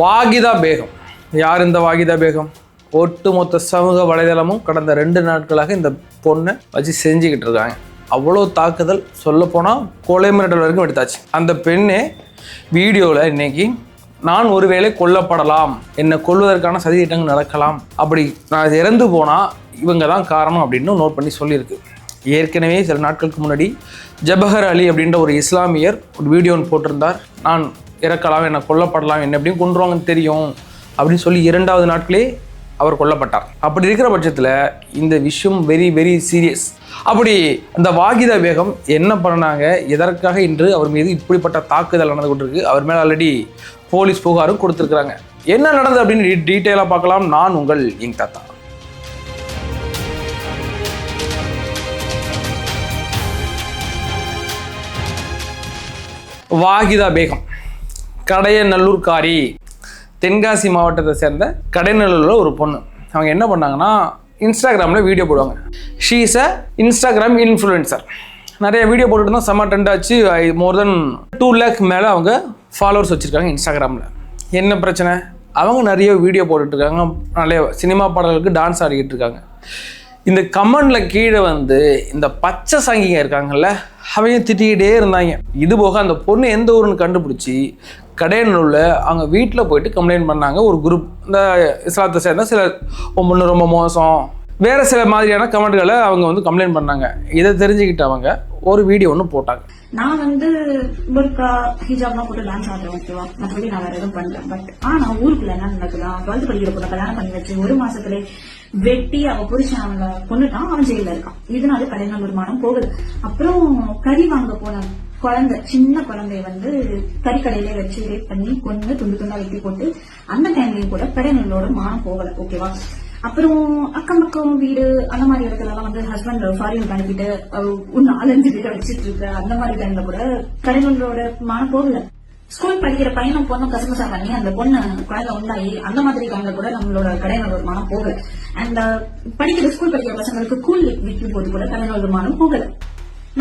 வாகிதா பேகம். யார் இந்த வாகிதா பேகம்? ஒட்டுமொத்த சமூக வலைதளமும் கடந்த 2 நாட்களாக இந்த பொண்ணை வச்சு செஞ்சுக்கிட்டு இருக்காங்க. அவ்வளோ தாக்குதல், சொல்லப்போனால் கொலை மிரட்டல் வரைக்கும் எடுத்தாச்சு. அந்த பெண்ணே வீடியோவில் இன்னைக்கு நான் ஒருவேளை கொல்லப்படலாம், என்னை கொல்வதற்கான சதித்திட்டங்கள் நடக்கலாம், அப்படி நான் இறந்து போனால் இவங்க தான் காரணம் அப்படின்னு நோட் பண்ணி சொல்லியிருக்கு. ஏற்கனவே சில நாட்களுக்கு முன்னாடி ஜபஹர் அலி அப்படின்ற ஒரு இஸ்லாமியர் ஒரு வீடியோன்னு போட்டிருந்தார். நான் இறக்கலாம், என்னை கொல்லப்படலாம், என்ன எப்படியும் கொண்டுருவாங்கன்னு தெரியும் அப்படின்னு சொல்லி 2வது நாட்களே அவர் கொல்லப்பட்டார். அப்படி இருக்கிற பட்சத்தில் இந்த விஷயம் வெரி வெரி சீரியஸ். அப்படி அந்த வாகிதா பேகம் என்ன பண்ணாங்க, எதற்காக இன்று அவர் மீது இப்படிப்பட்ட தாக்குதல் நடந்து கொண்டிருக்கு, அவர் மேலே ஆல்ரெடி போலீஸ் புகாரும் கொடுத்துருக்குறாங்க. என்ன நடந்தது அப்படின்னு டீட்டெயிலாக பார்க்கலாம். நான் உங்கள் யங் தாத்தா. வாகிதா பேகம் கடையநல்லூர்காரி, தென்காசி மாவட்டத்தை சேர்ந்த கடையநல்லூரில் ஒரு பொண்ணு. அவங்க என்ன பண்ணாங்கன்னா, இன்ஸ்டாகிராமில் வீடியோ போடுவாங்க. She is a Instagram influencer. நிறைய வீடியோ போட்டுட்டு தான் செம்ம ட்ரெண்ட் ஆச்சு. மோர் தென் 2 lakh மேலே அவங்க ஃபாலோவர்ஸ் வச்சுருக்காங்க இன்ஸ்டாகிராமில். என்ன பிரச்சனை? அவங்க நிறைய வீடியோ போட்டுட்ருக்காங்க, நிறைய சினிமா பாடல்களுக்கு டான்ஸ் ஆடிக்கிட்டு இருக்காங்க. இந்த கமெண்டில் கீழே வந்து இந்த பச்சை சங்கிங்க இருக்காங்கல்ல, அவங்க திட்டிக்கிட்டே இருந்தாங்க. இது போக அந்த பொண்ணு எந்த ஊருன்னு கண்டுபிடிச்சி கடையநல்லூரில் அவங்க வீட்டில் போயிட்டு கம்ப்ளைண்ட் பண்ணாங்க. ஒரு குரூப், இந்த இஸ்லாத்தை சேர்ந்த சில பொண்ணு ரொம்ப மோசம், வேறு சில மாதிரியான கமெண்ட்களை அவங்க வந்து கம்ப்ளைண்ட் பண்ணாங்க. இதை தெரிஞ்சுக்கிட்டு அவங்க ஒரு வீடியோ ஒன்று போட்டாங்க. நான் வந்து புர்கா ஹிஜாப்லாம் போட்டு டான்ஸ் ஆடுறேன், ஓகேவா, மற்றபடி நான் வேற எதுவும் பண்ணல. பட் நான் ஊருக்குள்ள என்ன நடக்குதான், 12th படிக்கிற பொண்ணை கல்யாணம் பண்ணி வச்சு 1 மாசத்துல வெட்டி அவன் புருஷன் அவனை கொண்டுட்டான், அவன் ஜெயில இருக்கான். இதனால கடையநல்லூர் மானம் போகுது. அப்புறம் கறி வாங்க போன குழந்தை, சின்ன குழந்தைய வந்து கறிக்கடையிலே வச்சு ரேப் பண்ணி கொண்டு துண்டு துண்டா வெட்டி போட்டு அந்த டைம்லயும் கூட கடையநல்லூரோட மானம் போகல, ஓகேவா. அப்புறம் அக்கம் பக்கம் வீடு அந்த மாதிரி இடத்துல எல்லாம் வந்து ஹஸ்பண்ட் ஃபாரின் அனுப்பிட்டு 4-5 வீட்டை வச்சுட்டு இருக்க அந்த மாதிரி டைம்ல கூட கடைநல்லூரோட மானம் போகல. ஸ்கூல் படிக்கிற பையனும் பொண்ணும் கசகசா பண்ணி அந்த பொண்ணு குழந்தை உண்டாயி அந்த மாதிரி டைம்ல கூட நம்மளோட கடைநல்லூர் மானம் போகல. அண்ட் ஸ்கூல் படிக்கிற பசங்களுக்கு கூல் விற்கும் போது கூட கடைநல்லூர் மானம் போகல.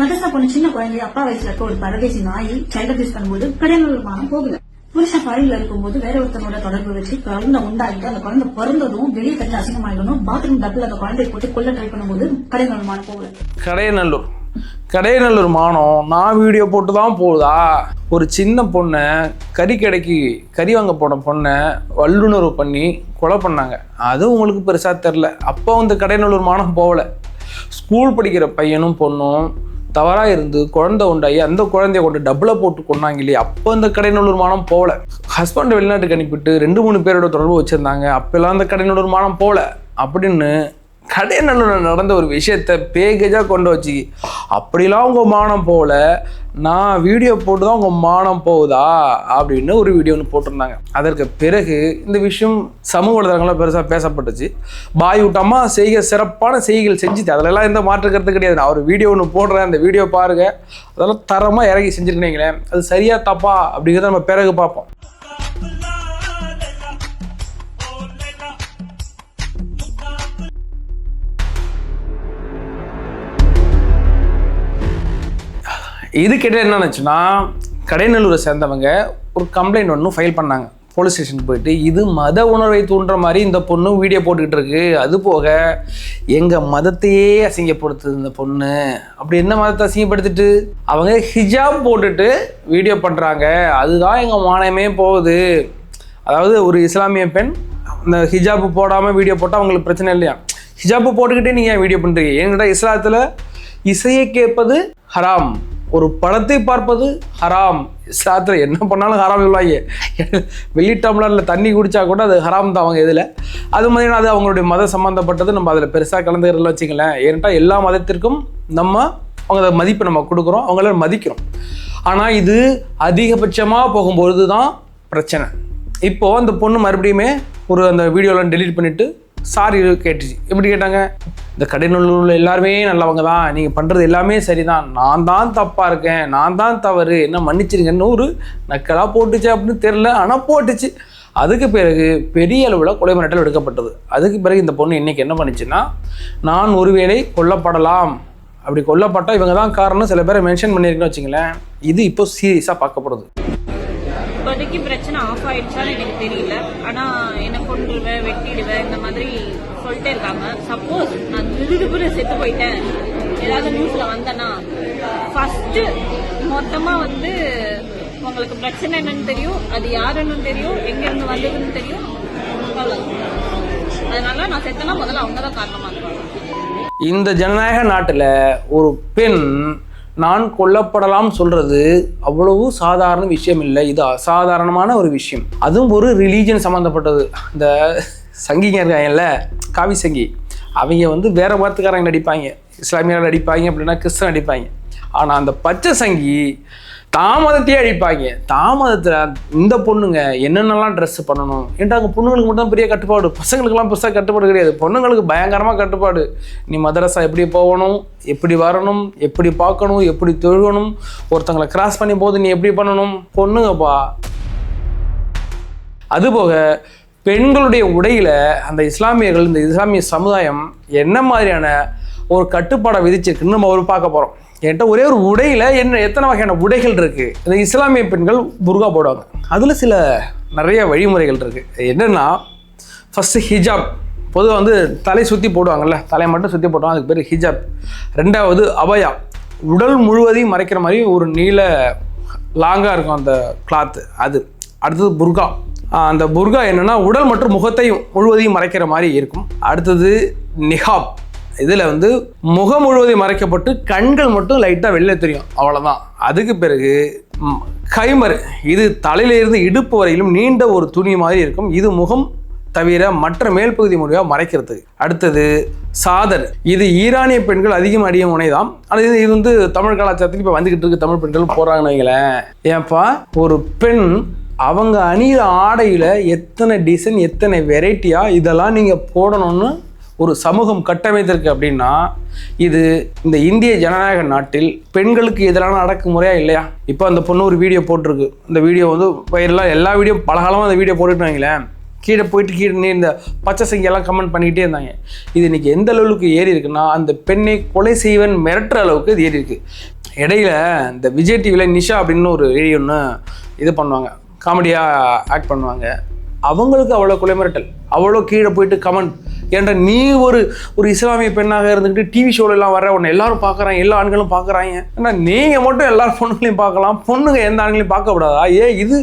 மதரசா பொண்ணு சின்ன குழந்தைய அப்பா வயசுல இருக்க ஒரு பரதேசி நாய் சைல்ட் அபியூஸ் பண்ணும்போது கடைநல்லூர் மானம் போகல. புருஷன் ஃபாரின்ல இருக்கும்போது வேற ஒருத்தனோட தொடர்பு வச்சு குழந்தை உண்டாகிட்டு அந்த குழந்தை பிறந்ததும் வெளியே கட்டி அசிங்கமாயிடணும், பாத்ரூம் டப்புல அந்த குழந்தைய போட்டு கொல்ல ட்ரை பண்ணும்போது கடைநல்லூர் மானம் போகல. கடையநல்லூர் மானம் நான் வீடியோ போட்டு தான் போகுதா? ஒரு சின்ன பொண்ணை கறிக்கடைக்கு கறி வாங்க போன பொண்ணை வல்லுணர்வு பண்ணி கொலை பண்ணாங்க. அது உங்களுக்கு பெருசாக தெரில. அப்போ வந்து கடையநல்லூர் மானம் போகலை. ஸ்கூல் படிக்கிற பையனும் பொண்ணும் தவறாக இருந்து குழந்தை உண்டாகி அந்த குழந்தைய கொண்டு டபுளை போட்டு கொண்டாங்க இல்லையா, அப்போ அந்த கடையநல்லூர் மானம் போகல. ஹஸ்பண்ட் வெளிநாட்டுக்கு அனுப்பிட்டு 2-3 பேரோட தொடர்பு வச்சுருந்தாங்க, அப்போல்லாம் அந்த கடையநல்லூர் மானம் போகல. அப்படின்னு கடையநல்லூரில் நடந்த ஒரு விஷயத்தை பேக்கேஜாக கொண்டு வச்சு அப்படிலாம் உங்கள் மானம் போகல, நான் வீடியோ போட்டு தான் உங்கள் மானம் போகுதா அப்படின்னு ஒரு வீடியோ ஒன்று போட்டிருந்தாங்க. அதற்கு பிறகு இந்த விஷயம் சமூக வலைதளங்களாம் பெருசாக பேசப்பட்டுச்சு. பாய் விட்டம்மா சிறப்பான செய்திகள் செஞ்சுட்டு அதிலெல்லாம் எந்த மாற்றுக்கிறது கிடையாது. நான் ஒரு வீடியோ ஒன்று போடுறேன், அந்த வீடியோ பாருங்கள், அதெல்லாம் தரமாக இறங்கி செஞ்சுருக்கீங்களே, அது சரியா தப்பா அப்படிங்கிறத நம்ம பிறகு பார்ப்போம். இது கிட்ட என்ன நினச்சுன்னா, கடையநல்லூரை சேர்ந்தவங்க ஒரு கம்ப்ளைண்ட் ஒன்று ஃபைல் பண்ணாங்க போலீஸ் ஸ்டேஷனுக்கு போயிட்டு. இது மத உணர்வை தூண்டுற மாதிரி இந்த பொண்ணு வீடியோ போட்டுக்கிட்டு இருக்கு, அது போக எங்கள் மதத்தையே அசிங்கப்படுத்துது இந்த பொண்ணு. அப்படி என்ன மதத்தை அசிங்கப்படுத்திட்டு அவங்க ஹிஜாப் போட்டுட்டு வீடியோ பண்ணுறாங்க, அதுதான் எங்கள் மானமே போகுது. அதாவது ஒரு இஸ்லாமிய பெண் இந்த ஹிஜாப்பு போடாமல் வீடியோ போட்டால் அவங்களுக்கு பிரச்சனை இல்லையா, ஹிஜாப்பு போட்டுக்கிட்டே நீங்கள் வீடியோ பண்ணுறீங்க. ஏன்கிட்ட இஸ்லாத்தில் இசையை கேட்பது ஹராம், ஒரு படத்தை பார்ப்பது ஹராம். இஸ்லாத்தில் என்ன பண்ணாலும் ஹராம் சொல்லுவாங்க. வெள்ளி டம்ளரில் தண்ணி குடித்தா கூட அது ஹராம் தான் அவங்க இதில். அது மாதிரி அது அவங்களுடைய மத சம்மந்தப்பட்டது, நம்ம அதில் பெருசாக கலந்துக்கிறதுல வச்சுக்கலாம். ஏன்ட்டா எல்லா மதத்திற்கும் அவங்க மதிப்பு நம்ம கொடுக்குறோம், அவங்கள மதிக்கிறோம். ஆனால் இது அதிகபட்சமாக போகும்பொழுது தான் பிரச்சனை. இப்போது அந்த பொண்ணு மறுபடியுமே அந்த வீடியோலாம் டெலீட் பண்ணிவிட்டு சாரி கேட்டுச்சு. எப்படி கேட்டாங்க, இந்த கடைநல்லூரில் எல்லாருமே நல்லவங்க தான், நீங்கள் பண்ணுறது எல்லாமே சரிதான், நான் தான் தப்பாக இருக்கேன், நான் தான் தவறு, என்ன மன்னிச்சிருங்கன்னு ஒரு நக்கலாக போட்டுச்சு அப்படின்னு தெரில, ஆனால் போட்டுச்சு. அதுக்கு பிறகு பெரிய அளவில் கொலை மிரட்டல் எடுக்கப்பட்டது. அதுக்கு பிறகு இந்த பொண்ணு இன்றைக்கி என்ன பண்ணிச்சுன்னா, நான் ஒருவேளை கொல்லப்படலாம், அப்படி கொல்லப்பட்டால் இவங்க தான் காரணம் சில பேரை மென்ஷன் பண்ணியிருக்கேன்னு வச்சுங்களேன். இது இப்போ சீரியஸாக பார்க்கப்படுது. இப்போதைக்கு பிரச்சனை ஆஃப் ஆயிடுச்சான்னு எனக்கு தெரியல. ஆனா என்ன கொண்டுருவேன், வெட்டிடுவேன், இந்த மாதிரி சொல்லிட்டே இருக்காங்க. சப்போஸ் நான் திடீர்னு செத்து போயிட்டேன், ஏதாவது நியூஸ்ல வந்தேன்னா ஃபர்ஸ்ட் மொத்தமா வந்து உங்களுக்கு பிரச்சனை என்னன்னு தெரியும், அது யாருன்னு தெரியும், எங்க இருந்து வந்ததுன்னு தெரியும். அதனால நான் செத்தனா முதல்ல அவங்கதான் காரணமா இருப்பாங்க. இந்த ஜனநாயக நாட்டில் ஒரு பெண் நான் கொல்லப்படலாம் சொல்றது அவ்வளவு சாதாரண விஷயம் இல்லை. இது அசாதாரணமான ஒரு விஷயம். அதுவும் ஒரு ரிலீஜன் சம்மந்தப்பட்டது. இந்த சங்கிங்க இருக்காங்கல்ல, காவி சங்கி, அவங்க வந்து வேற மதத்துக்காரங்க நடிப்பாங்க, இஸ்லாமியர்கள் அடிப்பாங்க, அப்படின்னா கிறிஸ்தவன் அடிப்பாங்க. ஆனால் அந்த பச்சை சங்கி தாமதத்தையே அடிப்பாங்க. தாமதத்தில் இந்த பொண்ணுங்க என்னென்னலாம் ட்ரெஸ் பண்ணணும் ஏன்டா அங்கே பொண்ணுங்களுக்கு மட்டும் பெரிய கட்டுப்பாடு, பசங்களுக்கெல்லாம் பெருசாக கட்டுப்பாடு கிடையாது. பொண்ணுங்களுக்கு பயங்கரமாக கட்டுப்பாடு. நீ மதரசா எப்படி போகணும், எப்படி வரணும், எப்படி பார்க்கணும், எப்படி தொழுகணும், ஒருத்தங்களை கிராஸ் பண்ணி போது நீ எப்படி பண்ணணும், பொண்ணுங்கப்பா. அதுபோக பெண்களுடைய உடையில் அந்த இஸ்லாமியர்கள், இந்த இஸ்லாமிய சமுதாயம் என்ன மாதிரியான ஒரு கட்டுப்பாடை விதிச்சிருக்குன்னு நம்ம ஒரு பார்க்க போகிறோம். என்கிட்ட ஒரே ஒரு உடையில் எத்தனை வகையான உடைகள் இருக்குது. இந்த இஸ்லாமிய பெண்கள் புர்கா போடுவாங்க. அதில் சில நிறைய வழிமுறைகள் இருக்குது. என்னென்னா, ஃபஸ்ட்டு ஹிஜாப். பொதுவாக வந்து தலை சுற்றி போடுவாங்கள்ல, தலையை மட்டும் சுற்றி போடுவாங்க, அதுக்கு பேர் ஹிஜாப். ரெண்டாவது அபயா, உடல் முழுவதையும் மறைக்கிற மாதிரி ஒரு நீல லாங்காக இருக்கும் அந்த கிளாத்து, அது. அடுத்தது புர்கா. அந்த புர்கா என்னென்னா உடல் மற்றும் முகத்தையும் முழுவதையும் மறைக்கிற மாதிரி இருக்கும். அடுத்தது நிஹாப். இதில் வந்து முகம் முழுவதையும் மறைக்கப்பட்டு கண்கள் மட்டும் லைட்டாக வெளில தெரியும், அவ்வளோதான். அதுக்கு பிறகு கைமர். இது தலையிலிருந்து இடுப்பு வரையிலும் நீண்ட ஒரு துணி மாதிரி இருக்கும். இது முகம் தவிர மற்ற மேல் பகுதி முடிவாக மறைக்கிறதுக்கு. அடுத்தது சாதர். இது ஈரானிய பெண்கள் அதிகம் அடியும் உணைதான். ஆனால் இது வந்து தமிழ் கலாச்சாரத்துக்கு இப்போ வந்துக்கிட்டு இருக்கு. தமிழ் பெண்கள் போகிறாங்கன்னு வைங்களேன். ஏன்ப்பா, ஒரு பெண் அவங்க அணிகிற ஆடையில் எத்தனை டிசைன், எத்தனை வெரைட்டியாக இதெல்லாம் நீங்கள் போடணும்னு ஒரு சமூகம் கட்டமைத்திருக்கு அப்படின்னா, இது இந்த இந்திய ஜனநாயக நாட்டில் பெண்களுக்கு எதிரான அடக்குமுறையா இல்லையா? இப்போ அந்த பொண்ணு ஒரு வீடியோ போட்டிருக்கு. இந்த வீடியோ வந்து வைரலாக, எல்லா வீடியோ பலகாலமாக அந்த வீடியோ போட்டுட்டு வைங்களேன், கீழே போயிட்டு இந்த பச்சை சங்கியெல்லாம் கமெண்ட் பண்ணிக்கிட்டே இருந்தாங்க. இது இன்றைக்கி எந்த அளவுக்கு ஏறி இருக்குன்னா, அந்த பெண்ணை கொலை செய்வன் மிரட்டுற அளவுக்கு இது ஏறி இருக்கு. இடையில இந்த விஜய் டிவியில் நிஷா அப்படின்னு ஒரு வீடியோ ஒன்று இது பண்ணுவாங்க, காமெடியாக ஆக்ட் பண்ணுவாங்க. அவங்களுக்கு அவ்வளோ கொலை மிரட்டல், அவ்வளோ கீழே போயிட்டு கமெண்ட். ஏன்டா நீ ஒரு இஸ்லாமிய பெண்ணாக இருந்துக்கிட்டு டிவி ஷோலெல்லாம் வர உடனே எல்லாரும் பார்க்குறாங்க, எல்லா ஆண்களும் பார்க்குறாங்க, ஏன்னா நீங்கள் மட்டும் எல்லா பொண்ணுங்களையும் பார்க்கலாம், பொண்ணுங்க எந்த ஆண்களையும் பார்க்கக்கூடாதா? இது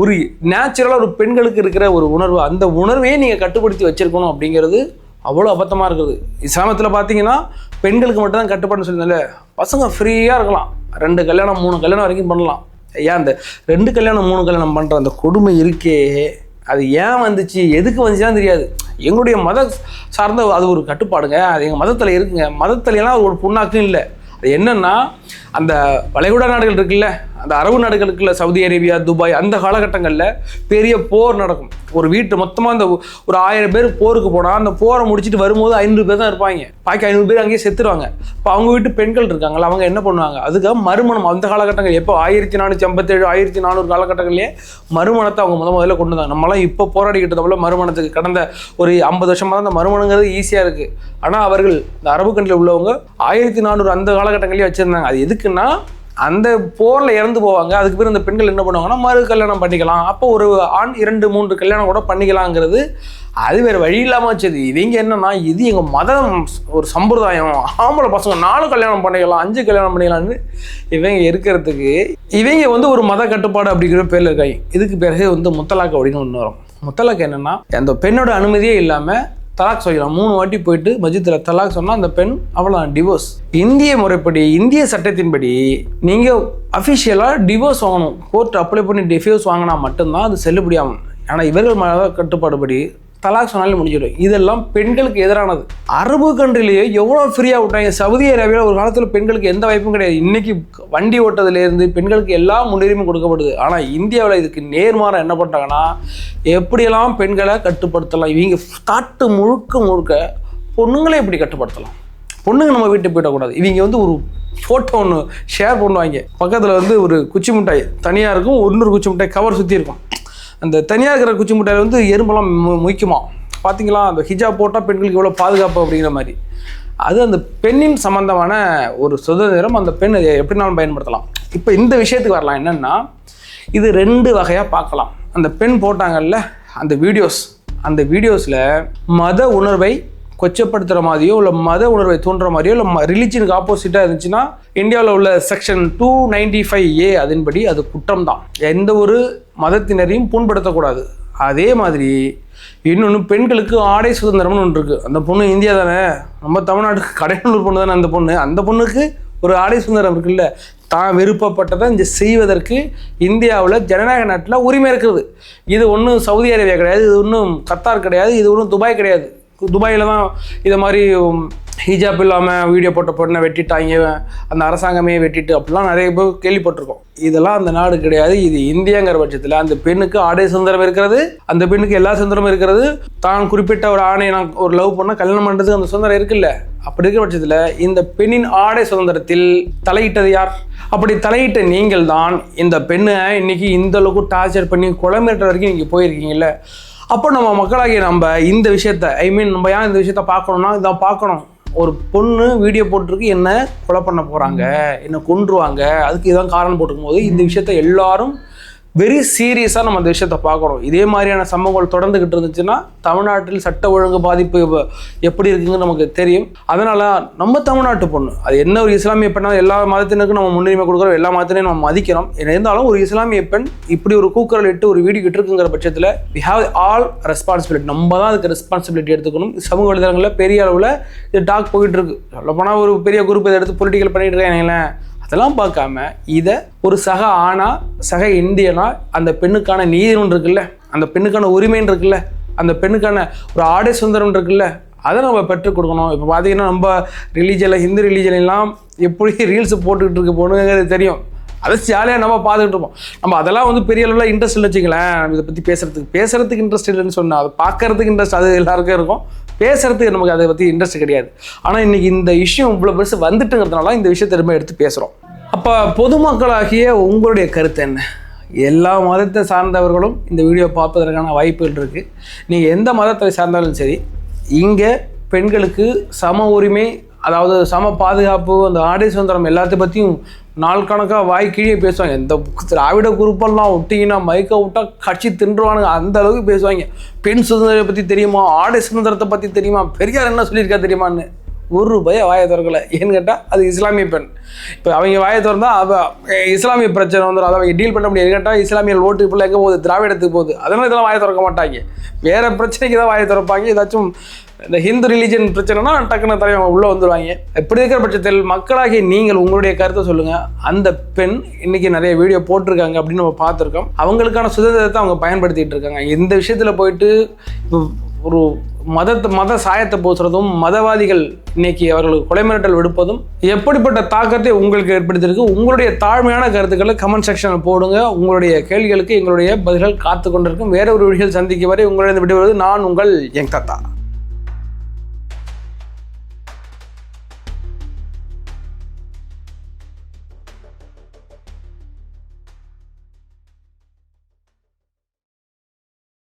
ஒரு நேச்சுரலாக ஒரு பெண்களுக்கு இருக்கிற ஒரு உணர்வு. அந்த உணர்வையே நீங்கள் கட்டுப்படுத்தி வச்சிருக்கணும் அப்படிங்கிறது அவ்வளோ அபத்தமாக இருக்குது. இஸ்லாமத்தில் பார்த்தீங்கன்னா பெண்களுக்கு மட்டும் தான் கட்டுப்பாடுன்னு சொல்லியிருந்தால, பசங்க ஃப்ரீயாக இருக்கலாம், 2 கல்யாணம் 3 கல்யாணம் வரைக்கும் பண்ணலாம். ஏன் அந்த 2 கல்யாணம் 3 கல்யாணம் பண்ணுற அந்த கொடுமை இருக்கே, அது ஏன் வந்துச்சு, எதுக்கு வந்துச்சுன்னு தெரியாது. எங்களுடைய மத சார்ந்த அது ஒரு கட்டுப்பாடுங்க, அது எங்கள் மதத்தில் இருக்குங்க. மதத்துலலாம் அது ஒரு புண்ணாக்கும் இல்லை. அது என்னென்னா, அந்த வளைகுடா நாடுகள் இருக்குல்ல, அந்த அரபு நாடுகள் இருக்குல்ல, சவுதி அரேபியா, துபாய், அந்த காலகட்டங்களில் பெரிய போர் நடக்கும். ஒரு வீட்டு மொத்தமாக அந்த ஒரு 1000 பேர் போருக்கு போனால், அந்த போரை முடிச்சுட்டு வரும்போது 500 பேர் தான் இருப்பாங்க, பாக்கி 500 பேர் அங்கேயே செத்துருவாங்க. இப்போ அவங்க வீட்டு பெண்கள் இருக்காங்களா, அவங்க என்ன பண்ணுவாங்க, அதுக்காக மறுமணம். அந்த காலகட்டங்கள் எப்போ 1457 1400 காலகட்டங்கள்லேயே மறுமணத்தை அவங்க முதல்ல கொண்டு வந்தாங்க. நம்மளாம் இப்போ போராடிக்கிட்டு போல மறுமணத்துக்கு கடந்த ஒரு 50 வருஷமாக தான் அந்த மறுமணங்கிறது ஈஸியாக இருக்குது. ஆனால் அவர்கள் இந்த அரபு கண்ட்ரியில் உள்ளவங்க 1400 அந்த காலகட்டங்கள்லேயே வச்சுருந்தாங்க. அது எதுக்குன்னா, அந்த போரில் இறந்து போவாங்க, அதுக்கு பேர் இந்த பெண்கள் என்ன பண்ணுவாங்கன்னா மறு கல்யாணம் பண்ணிக்கலாம். அப்போ ஒரு ஆண் 2-3 கல்யாணம் கூட பண்ணிக்கலாங்கிறது அது வேறு வழி இல்லாமல் வச்சது. இவங்க என்னன்னா, இது எங்கள் மதம் ஒரு சம்பிரதாயம், ஆம்பளை பசங்க 4 கல்யாணம் பண்ணிக்கலாம், 5 கல்யாணம் பண்ணிக்கலாம்னு இவங்க இருக்கிறதுக்கு இவங்க வந்து ஒரு மத கட்டுப்பாடு அப்படிங்கிற பேரில் இருக்காங்க. இதுக்கு பிறகு வந்து முத்தலாக்கு அப்படின்னு ஒன்று வரும். முத்தலாக்கு என்னென்னா, அந்த பெண்ணோட அனுமதியே இல்லாமல் தலாக் சொல்லிடலாம். 3 வாட்டி போயிட்டு மஜித்தில் தலாக் சொன்னால் அந்த பெண் அவ்வளோதான், டிவோர்ஸ். இந்திய முறைப்படி, இந்திய சட்டத்தின்படி நீங்கள் அஃபிஷியலாக டிவோர்ஸ் வாங்கணும். கோர்ட் அப்ளை பண்ணி டிவோர்ஸ் வாங்கினா மட்டும்தான் அது செல்லுபடியாகும். ஆனால் இவர்கள் மத கட்டுப்பாடுபடி தலாக் சொன்னாலே முடிஞ்சிடும். இதெல்லாம் பெண்களுக்கு எதிரானது. அரபு கண்ட்ரிலேயே எவ்வளோ ஃப்ரீயாக விட்டாங்க. சவுதி அரேபியாவில் ஒரு காலத்தில் பெண்களுக்கு எந்த வாய்ப்பும் கிடையாது. இன்றைக்கி வண்டி ஓட்டதுலேருந்து பெண்களுக்கு எல்லா முன்னுரிமையும் கொடுக்கப்படுது. ஆனால் இந்தியாவில் இதுக்கு நேர்மாறாக என்ன பண்ணுறாங்கன்னா, எப்படியெல்லாம் பெண்களை கட்டுப்படுத்தலாம், இவங்க தாட்டு முழுக்க பொண்ணுங்களே எப்படி கட்டுப்படுத்தலாம், பொண்ணுங்க நம்ம வீட்டுக்கு போயிடக்கூடாது. இவங்க வந்து ஒரு ஃபோட்டோ ஒன்று ஷேர் பண்ணுவாங்க, பக்கத்தில் வந்து ஒரு குச்சி மிட்டாய் தனியாக இருக்கும், இன்னொரு குச்சி மிட்டாய் கவர் சுற்றி இருக்கும். அந்த தனியாக இருக்கிற குச்சி மிட்டாயில் வந்து எறும்பெல்லாம் முக்கியமா பார்த்தீங்களா, அந்த ஹிஜாப் போட்டால் பெண்களுக்கு எவ்வளோ பாதுகாப்பு அப்படிங்கிற மாதிரி. அது அந்த பெண்ணின் சம்பந்தமான ஒரு சுதந்திரம். அந்த பெண் அதை எப்படினாலும் பயன்படுத்தலாம். இப்போ இந்த விஷயத்துக்கு வரலாம். என்னென்னா, இது 2 வகையாக பார்க்கலாம். அந்த பெண் போட்டாங்கல்ல அந்த வீடியோஸில் மத உணர்வை கொச்சப்படுத்துகிற மாதிரியோ இல்லை மத உணர்வை தூண்டுற மாதிரியோ இல்லை ரிலிஜனுக்கு ஆப்போசிட்டாக இருந்துச்சுன்னா இந்தியாவில் உள்ள செக்ஷன் 295A அதன்படி அது குற்றம் தான். எந்த ஒரு மதத்தினரையும் புண்படுத்தக்கூடாது. அதே மாதிரி இன்னொன்று, பெண்களுக்கு ஆடை சுதந்திரம்னு ஒன்று இருக்குது. அந்த பொண்ணு இந்தியா தானே, நம்ம தமிழ்நாட்டுக்கு கடையனூர் பொண்ணு தானே அந்த பொண்ணுக்கு ஒரு ஆடை சுதந்திரம் இருக்குல்ல. தான் விருப்பப்பட்டதை இங்கே செய்வதற்கு இந்தியாவில் ஜனநாயக நாட்டில் உரிமை இருக்குது. இது ஒன்றும் சவுதி அரேபியா கிடையாது, இது ஒன்றும் கத்தார் கிடையாது, இது ஒன்றும் துபாய் கிடையாது. துபாயில் தான் இதை மாதிரி ஹிஜாப் இல்லாமல் வீடியோ போட்ட பொண்ணை வெட்டிட்டாங்க, அந்த அரசாங்கமே வெட்டிட்டு அப்படிலாம் நிறைய பேர் கேள்விப்பட்டிருக்கோம். இதெல்லாம் அந்த நாடு கிடையாது. இது இந்தியாங்கிற பட்சத்தில் அந்த பெண்ணுக்கு ஆடை சுதந்திரம் இருக்கிறது, அந்த பெண்ணுக்கு எல்லா சுதந்திரமும் இருக்கிறது. தான் குறிப்பிட்ட ஒரு ஆணையை நான் ஒரு லவ் பண்ணால் கல்யாணம் பண்ணுறதுக்கு அந்த சுதந்திரம் இருக்குல்ல. அப்படி இருக்கிற பட்சத்தில் இந்த பெண்ணின் ஆடை சுதந்திரத்தில் தலையிட்டது யார்? அப்படி தலையிட்ட நீங்கள் தான் இந்த பெண்ணை இன்னைக்கு இந்த அளவுக்கு டார்ச்சர் பண்ணி கொலை மிரட்டுற வரைக்கும் நீங்கள் போயிருக்கீங்கல்ல. அப்போ நம்ம மக்களாகிய நம்ம இந்த விஷயத்த நம்ம ஏன் இந்த விஷயத்த பார்க்கணும்னா இதான் பார்க்கணும். ஒரு பொண்ணு வீடியோ போட்டிருக்கு, என்ன கொலை பண்ண போகிறாங்க, என்ன கொன்றுவாங்க, அதுக்கு இதான் காரணம் போட்டுக்கும் போது இந்த விஷயத்த எல்லாரும் வெரி சீரியஸாக நம்ம அந்த விஷயத்தை பார்க்கணும். இதே மாதிரியான சம்பவங்கள் தொடர்ந்துக்கிட்டு இருந்துச்சுன்னா தமிழ்நாட்டில் சட்ட ஒழுங்கு பாதிப்பு எப்படி இருக்குன்னு நமக்கு தெரியும். அதனால் நம்ம தமிழ்நாட்டு பொண்ணு, அது என்ன ஒரு இஸ்லாமிய பெண்ணாக எல்லா மதத்தினருக்கும் நம்ம முன்னுரிமை கொடுக்குறோம், எல்லா மதத்தினையும் நம்ம மதிக்கிறோம். இருந்தாலும் ஒரு இஸ்லாமிய பெண் இப்படி ஒரு கூக்குரல் இட்டு ஒரு வீடியோ இட்டுருக்குங்கிற பட்சத்தில் we have all responsibility. நம்ம தான் அதுக்கு ரெஸ்பான்சிபிலிட்டி எடுத்துக்கணும். சமூக வலைதளங்களில் பெரிய அளவில் இது டாக் போயிட்டு இருக்கு. சொல்லப்போனால் ஒரு பெரிய குரூப் இதை எடுத்து பொலிட்டிக்கல் பண்ணிட்டு இருக்காங்களே, அதெல்லாம் பார்க்காம இதை ஒரு சக ஆணா சக இந்தியனா அந்த பெண்ணுக்கான நீதி ஒன்று இருக்குல்ல, அந்த பெண்ணுக்கான உரிமைன்னு இருக்குல்ல, அந்த பெண்ணுக்கான ஒரு ஆடை சுதந்திரம் இருக்குல்ல, அதை நம்ம பெற்றுக் கொடுக்கணும். இப்போ பார்த்தீங்கன்னா நம்ம ரிலீஜனில் ஹிந்து ரிலீஜன்லாம் எப்படி ரீல்ஸ் போட்டுக்கிட்டு இருக்க போகணுங்கிறது தெரியும். அதை ஜாலியாக நம்ம பார்த்துக்கிட்டு இருப்போம். நம்ம அதெல்லாம் பெரிய அளவில் இன்ட்ரெஸ்ட் இல்லை வச்சுக்கலாம். நம்ம இதை பற்றி பேசுறதுக்கு இன்ட்ரெஸ்ட் இல்லைன்னு சொன்னால் அது பார்க்கறதுக்கு இன்ட்ரெஸ்ட் அது எல்லாருக்கும் இருக்கும், பேசுறதுக்கு நமக்கு அதை பற்றி இன்ட்ரெஸ்ட் கிடையாது. ஆனால் இன்றைக்கி இந்த விஷயம் இவ்வளோ பெருசு வந்துட்டுங்கிறதுனால இந்த விஷயத்தை திரும்ப எடுத்து பேசுகிறோம். அப்போ பொதுமக்களாகிய உங்களுடைய கருத்து என்ன? எல்லா மதத்தை சார்ந்தவர்களும் இந்த வீடியோ பார்ப்பதற்கான வாய்ப்புகள் இருக்குது. நீங்கள் எந்த மதத்தை சார்ந்தாலும் சரி, இங்கே பெண்களுக்கு சம உரிமை, அதாவது சம பாதுகாப்பு, அந்த ஆடை சுதந்திரம் எல்லாத்தையும் பற்றியும் நாள் கணக்காக வாய் கீழே பேசுவாங்க. இந்த திராவிட குரூப்பெல்லாம் விட்டிங்கன்னா மைக்கை விட்டால் கட்சி தின்றுவானுங்க, அந்த அளவுக்கு பேசுவாங்க. பெண் சுதந்திரத்தை பற்றி தெரியுமா, ஆடை சுதந்திரத்தை பற்றி தெரியுமா, பெரியார் என்ன சொல்லியிருக்கா தெரியுமான்னு ஒரு பய வாயை திறக்கலை. ஏன்னு கேட்டால் அது இஸ்லாமிய பெண். இப்போ அவங்க வாயை திறந்தா இஸ்லாமிய பிரச்சனை வந்துடும், அதை அவங்க டீல் பண்ண முடியாது. கேட்டால் இஸ்லாமியல் ஓட்டு இப்போ எங்கே போகுது, திராவிடத்துக்கு போகுது. அதனால் இதெல்லாம் வாயை திறக்க மாட்டாங்க, வேறு பிரச்சனைக்கு தான் வாயை திறப்பாங்க. ஏதாச்சும் இந்த ஹிந்து ரிலீஜன் பிரச்சனைனா டக்குன்னு தலைவங்க உள்ளே வந்துடுவாங்க. இப்படி இருக்கிற பட்சத்தில் மக்களாகிய நீங்கள் உங்களுடைய கருத்தை சொல்லுங்கள். அந்த பெண் இன்றைக்கி நிறைய வீடியோ போட்டிருக்காங்க அப்படின்னு நம்ம பார்த்துருக்கோம். அவங்களுக்கான சுதந்திரத்தை அவங்க பயன்படுத்திகிட்டு இருக்காங்க. இந்த விஷயத்தில் போயிட்டு இப்போ ஒரு மத சாயத்தை போசுறதும், மதவாதிகள் இன்னைக்கு அவர்களுக்கு கொலை மிரட்டல் விடுப்பதும் எப்படிப்பட்ட தாக்கத்தை உங்களுக்கு ஏற்படுத்தியிருக்கு? உங்களுடைய தாழ்மையான கருத்துக்களை கமெண்ட் செக்ஷனில் போடுங்க. உங்களுடைய கேள்விகளுக்கு எங்களுடைய பதில்கள் காத்து கொண்டிருக்கும். வேற ஒரு வீடியோவில் சந்திக்கும் வரை உங்களிடம் விடுவது நான் உங்கள் யங் தாத்தா.